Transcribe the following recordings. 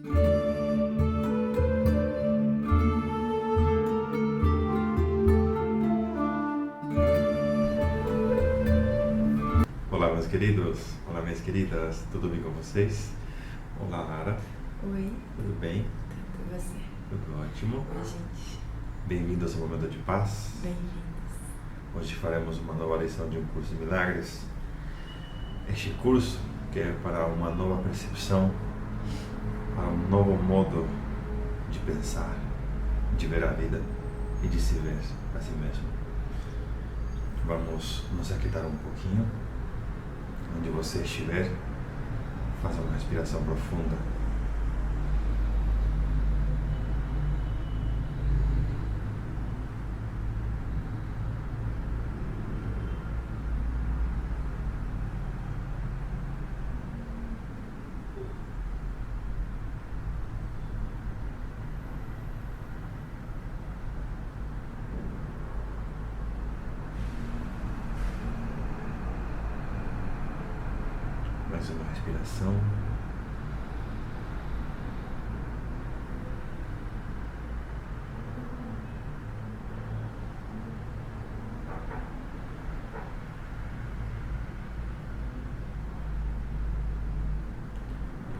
Olá, meus queridos, olá, minhas queridas, tudo bem com vocês? Olá, Lara, Oi, tudo bem? tudo você? Tudo ótimo. Oi, gente. Bem-vindos ao Momento de Paz. Bem-vindos. Hoje faremos uma nova lição de um curso de milagres. Este curso que é para uma nova percepção, para um novo modo de pensar, de ver a vida e de se ver a si mesmo. Vamos nos aquietar um pouquinho. Onde você estiver, faça uma respiração profunda. Mais uma respiração.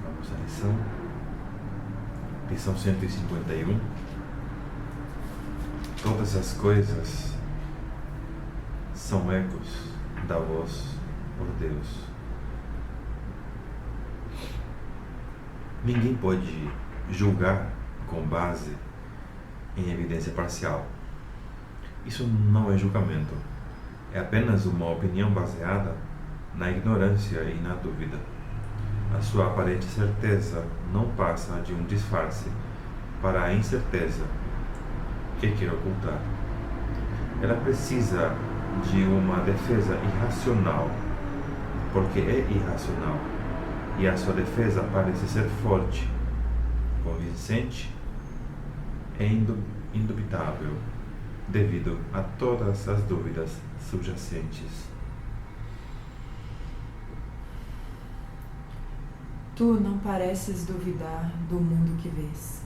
Vamos à lição 151. Todas as coisas são ecos da voz por Deus. Ninguém pode julgar com base em evidência parcial. Isso não é julgamento, é apenas uma opinião baseada na ignorância e na dúvida. A sua aparente certeza não passa de um disfarce para a incerteza que quer ocultar. Ela precisa de uma defesa irracional, porque é irracional. E a sua defesa parece ser forte, convincente e indubitável, devido a todas as dúvidas subjacentes. Tu não pareces duvidar do mundo que vês.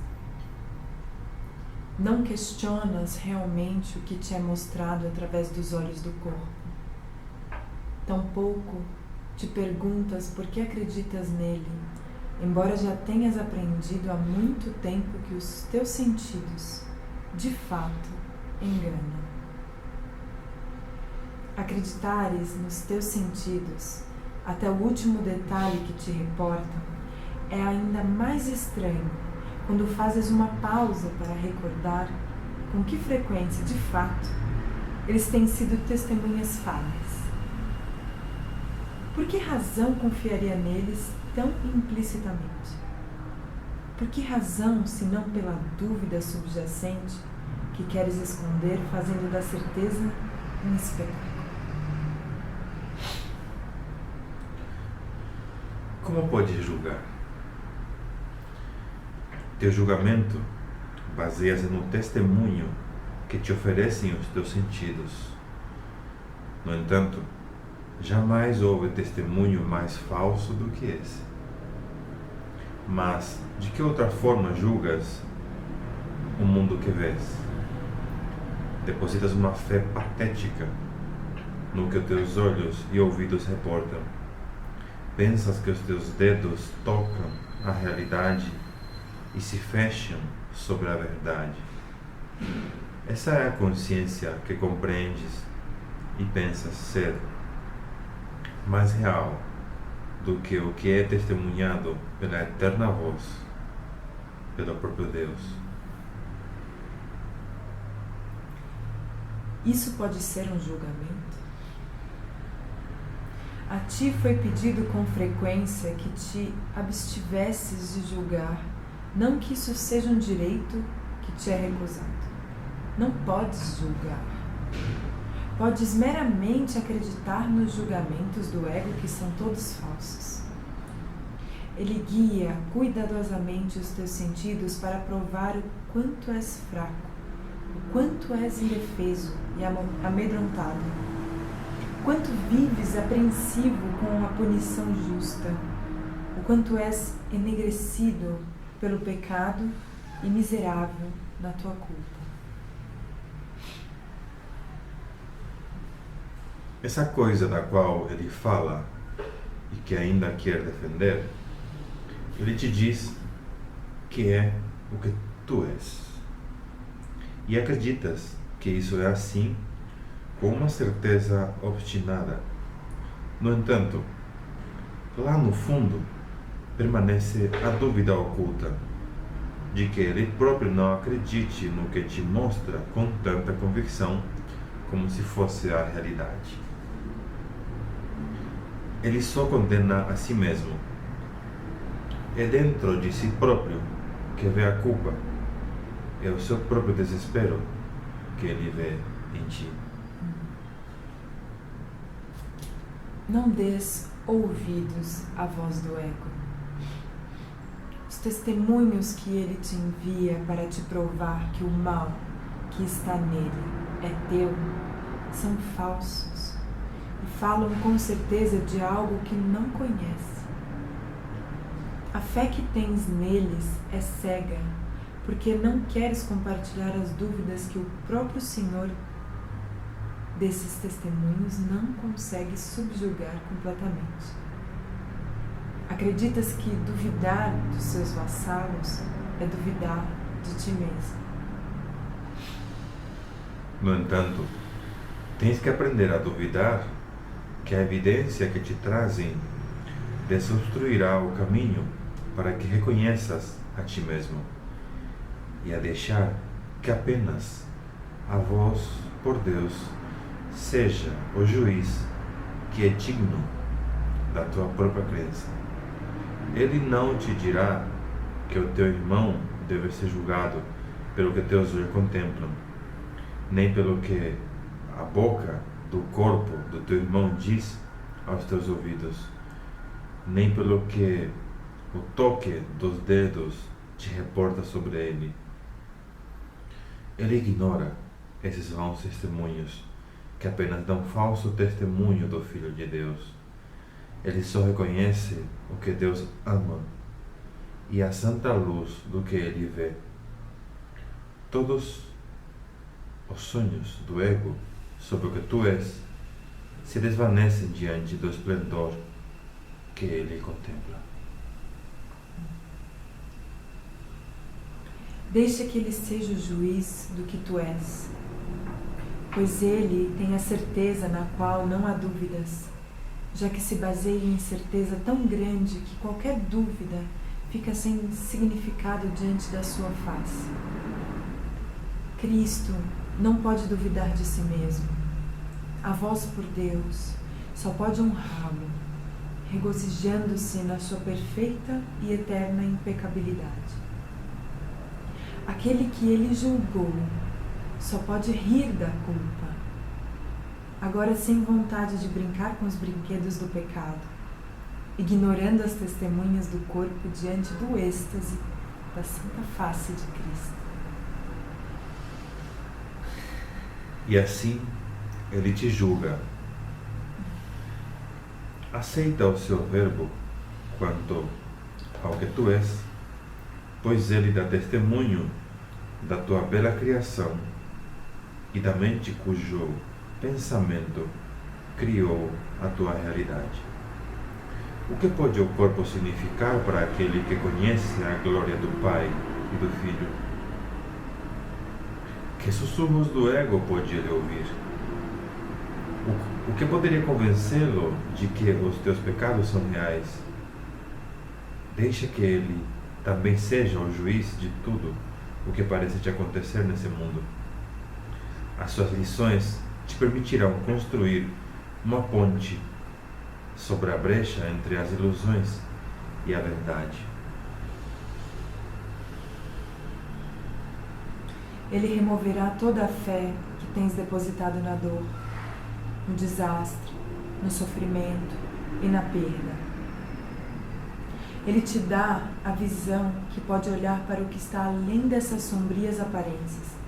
Não questionas realmente o que te é mostrado através dos olhos do corpo. Tampouco te perguntas por que acreditas nele, embora já tenhas aprendido há muito tempo que os teus sentidos, de fato, enganam. Acreditares nos teus sentidos, até o último detalhe que te reportam, é ainda mais estranho quando fazes uma pausa para recordar com que frequência, de fato, eles têm sido testemunhas falhas. Por que razão confiaria neles tão implicitamente? Por que razão, se não pela dúvida subjacente que queres esconder, fazendo da certeza um espetáculo? Como podes julgar? Teu julgamento baseia-se no testemunho que te oferecem os teus sentidos. No entanto, jamais houve testemunho mais falso do que esse. Mas de que outra forma julgas o mundo que vês? Depositas uma fé patética no que os teus olhos e ouvidos reportam. Pensas que os teus dedos tocam a realidade e se fecham sobre a verdade. Essa é a consciência que compreendes e pensas ser mais real do que é testemunhado pela eterna voz, pelo próprio Deus. Isso pode ser um julgamento? A ti foi pedido com frequência que te abstivesses de julgar, não que isso seja um direito que te é recusado. Não podes julgar. Podes meramente acreditar nos julgamentos do ego, que são todos falsos. Ele guia cuidadosamente os teus sentidos para provar o quanto és fraco, o quanto és indefeso e amedrontado, o quanto vives apreensivo com a punição justa, o quanto és enegrecido pelo pecado e miserável na tua culpa. Essa coisa da qual ele fala e que ainda quer defender, ele te diz que é o que tu és. E acreditas que isso é assim com uma certeza obstinada. No entanto, lá no fundo, permanece a dúvida oculta de que ele próprio não acredite no que te mostra com tanta convicção como se fosse a realidade. Ele só condena a si mesmo. É dentro de si próprio que vê a culpa. É o seu próprio desespero que ele vê em ti. Não dês ouvidos à voz do ego. Os testemunhos que ele te envia para te provar que o mal que está nele é teu são falsos e falam com certeza de algo que não conhece. A fé que tens neles é cega, porque não queres compartilhar as dúvidas que o próprio Senhor desses testemunhos não consegue subjugar completamente. Acreditas que duvidar dos seus vassalos é duvidar de ti mesmo. No entanto, tens que aprender a duvidar que a evidência que te trazem desobstruirá o caminho para que reconheças a ti mesmo e a deixar que apenas a voz por Deus seja o juiz que é digno da tua própria crença. Ele não te dirá que o teu irmão deve ser julgado pelo que teus olhos contemplam, nem pelo que a boca do corpo do teu irmão diz aos teus ouvidos, nem pelo que o toque dos dedos te reporta sobre ele. Ele ignora esses vãos testemunhos que apenas dão falso testemunho do Filho de Deus. Ele só reconhece o que Deus ama e a santa luz do que ele vê. Todos os sonhos do ego sobre o que tu és se desvanecem diante do esplendor que ele contempla. Deixa que ele seja o juiz do que tu és, pois ele tem a certeza na qual não há dúvidas, já que se baseia em certeza tão grande que qualquer dúvida fica sem significado diante da sua face. Cristo não pode duvidar de si mesmo. A voz por Deus só pode honrá-lo, regozijando-se na sua perfeita e eterna impecabilidade. Aquele que ele julgou só pode rir da culpa, agora sem vontade de brincar com os brinquedos do pecado, ignorando as testemunhas do corpo diante do êxtase da santa face de Cristo. E assim ele te julga. Aceita o seu verbo quanto ao que tu és, pois ele dá testemunho da tua bela criação e da mente cujo pensamento criou a tua realidade. O que pode o corpo significar para aquele que conhece a glória do Pai e do Filho? Que sussurros do ego pode ele ouvir? O que poderia convencê-lo de que os teus pecados são reais? Deixa que ele também seja o juiz de tudo o que parece te acontecer nesse mundo. As suas lições te permitirão construir uma ponte sobre a brecha entre as ilusões e a verdade. Ele removerá toda a fé que tens depositado na dor, no desastre, no sofrimento e na perda. Ele te dá a visão que pode olhar para o que está além dessas sombrias aparências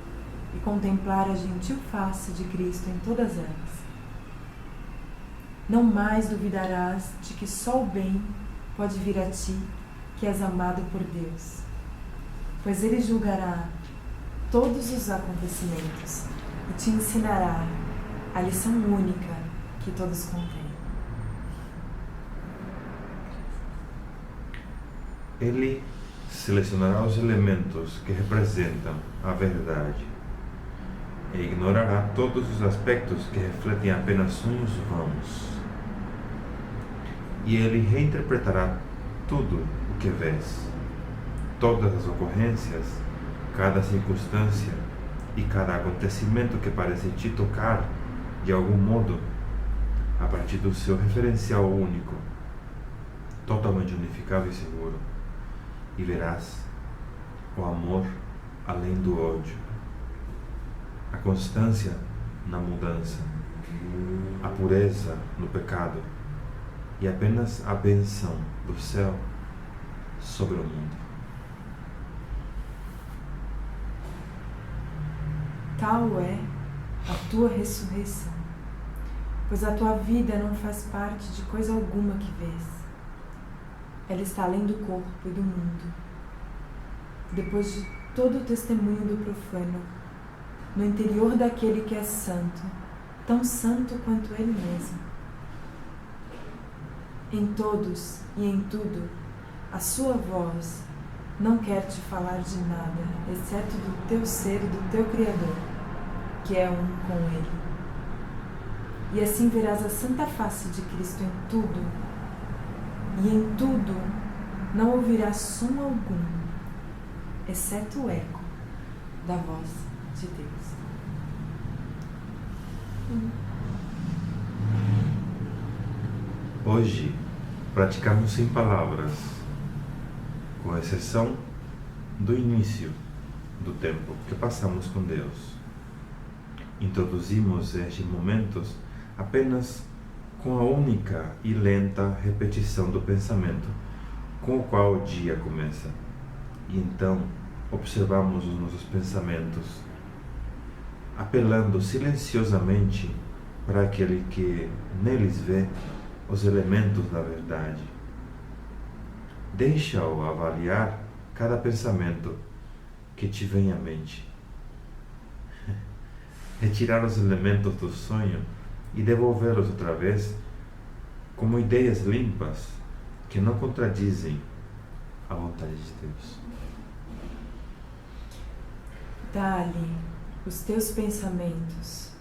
e contemplar a gentil face de Cristo em todas elas. Não mais duvidarás de que só o bem pode vir a ti, que és amado por Deus, pois ele julgará todos os acontecimentos e te ensinará a lição única que todos contêm. Ele selecionará os elementos que representam a verdade e ignorará todos os aspectos que refletem apenas sonhos vãos. E ele reinterpretará tudo o que vês, todas as ocorrências, cada circunstância e cada acontecimento que parece te tocar de algum modo, a partir do seu referencial único, totalmente unificado e seguro, e verás o amor além do ódio, a constância na mudança, a pureza no pecado e apenas a bênção do céu sobre o mundo. Tal é a tua ressurreição, pois a tua vida não faz parte de coisa alguma que vês. Ela está além do corpo e do mundo. Depois de todo o testemunho do profano, no interior daquele que é santo, tão santo quanto ele mesmo. Em todos e em tudo, a sua voz não quer te falar de nada, exceto do teu ser e do teu Criador, que é um com ele. E assim verás a santa face de Cristo em tudo, e em tudo não ouvirás som algum, exceto o eco da voz de Deus. Hoje, praticamos sem palavras, com exceção do início do tempo que passamos com Deus. Introduzimos estes momentos apenas com a única e lenta repetição do pensamento com o qual o dia começa. E então observamos os nossos pensamentos, apelando silenciosamente para aquele que neles vê os elementos da verdade. Deixa-o avaliar cada pensamento que te vem à mente. Retirar os elementos do sonho e devolvê-los outra vez como ideias limpas que não contradizem a vontade de Deus. Dá-lhe os teus pensamentos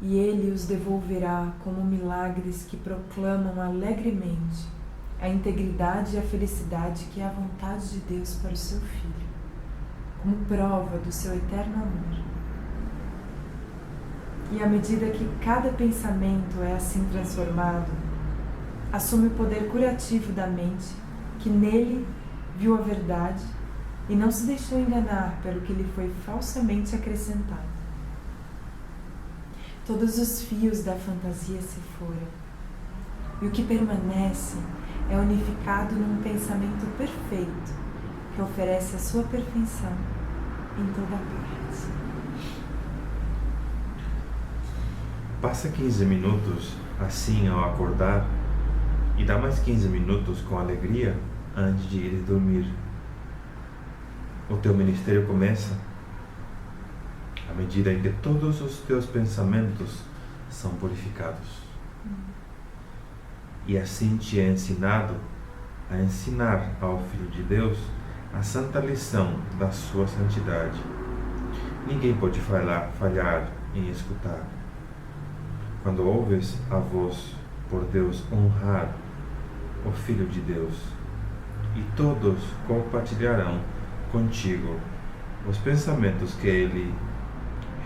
e ele os devolverá como milagres que proclamam alegremente a integridade e a felicidade que é a vontade de Deus para o seu Filho, como prova do seu eterno amor. E à medida que cada pensamento é assim transformado, assume o poder curativo da mente que nele viu a verdade e não se deixou enganar pelo que lhe foi falsamente acrescentado. Todos os fios da fantasia se foram, e o que permanece é unificado num pensamento perfeito que oferece a sua perfeição em toda parte. Passa 15 minutos assim ao acordar e dá mais 15 minutos com alegria antes de ir dormir. O teu ministério começa à medida em que todos os teus pensamentos são purificados. E assim te é ensinado a ensinar ao Filho de Deus a santa lição da sua santidade. Ninguém pode falhar em escutar. Quando ouves a voz por Deus honrar o Filho de Deus, e todos compartilharão contigo os pensamentos que ele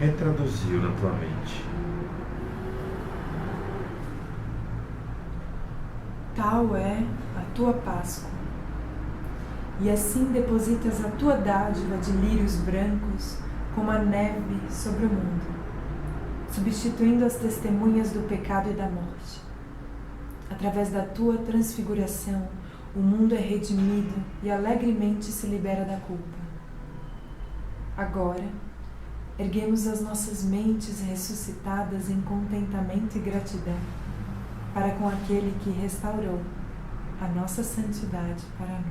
retraduziu na tua mente. Tal é a tua Páscoa, e assim depositas a tua dádiva de lírios brancos como a neve sobre o mundo, substituindo as testemunhas do pecado e da morte. Através da tua transfiguração, o mundo é redimido e alegremente se libera da culpa. Agora, erguemos as nossas mentes ressuscitadas em contentamento e gratidão para com aquele que restaurou a nossa santidade para nós.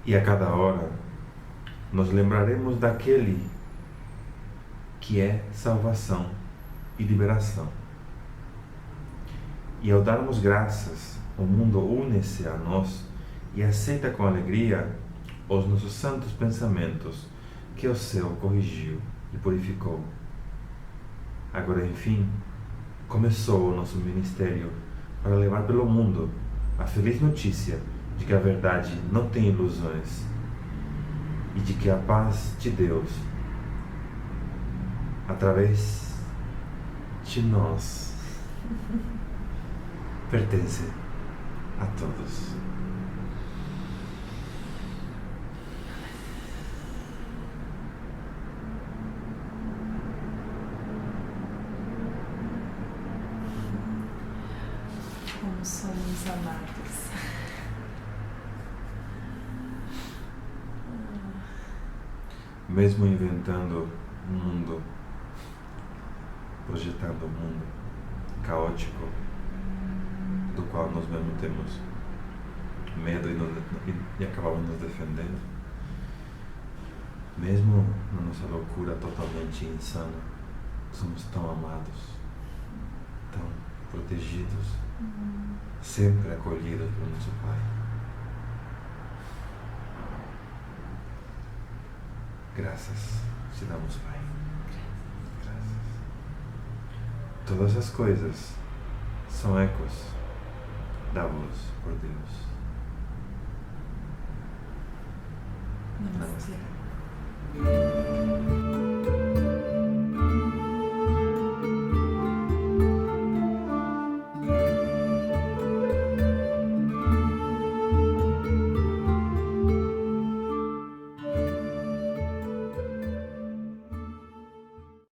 E a cada hora nos lembraremos daquele que é salvação e liberação. E ao darmos graças, o mundo une-se a nós e aceita com alegria os nossos santos pensamentos que o céu corrigiu e purificou. Agora, enfim, começou o nosso ministério para levar pelo mundo a feliz notícia de que a verdade não tem ilusões e de que a paz de Deus, através de nós, pertence a todos. Como somos amados. Mesmo inventando um mundo, projetando um mundo caótico, do qual nós mesmos temos medo e acabamos nos defendendo, mesmo na nossa loucura totalmente insana, somos tão amados, tão protegidos, sempre acolhidos pelo nosso Pai. Graças te damos, Pai. Graças. Todas as coisas são ecos da voz por Deus. Namastê.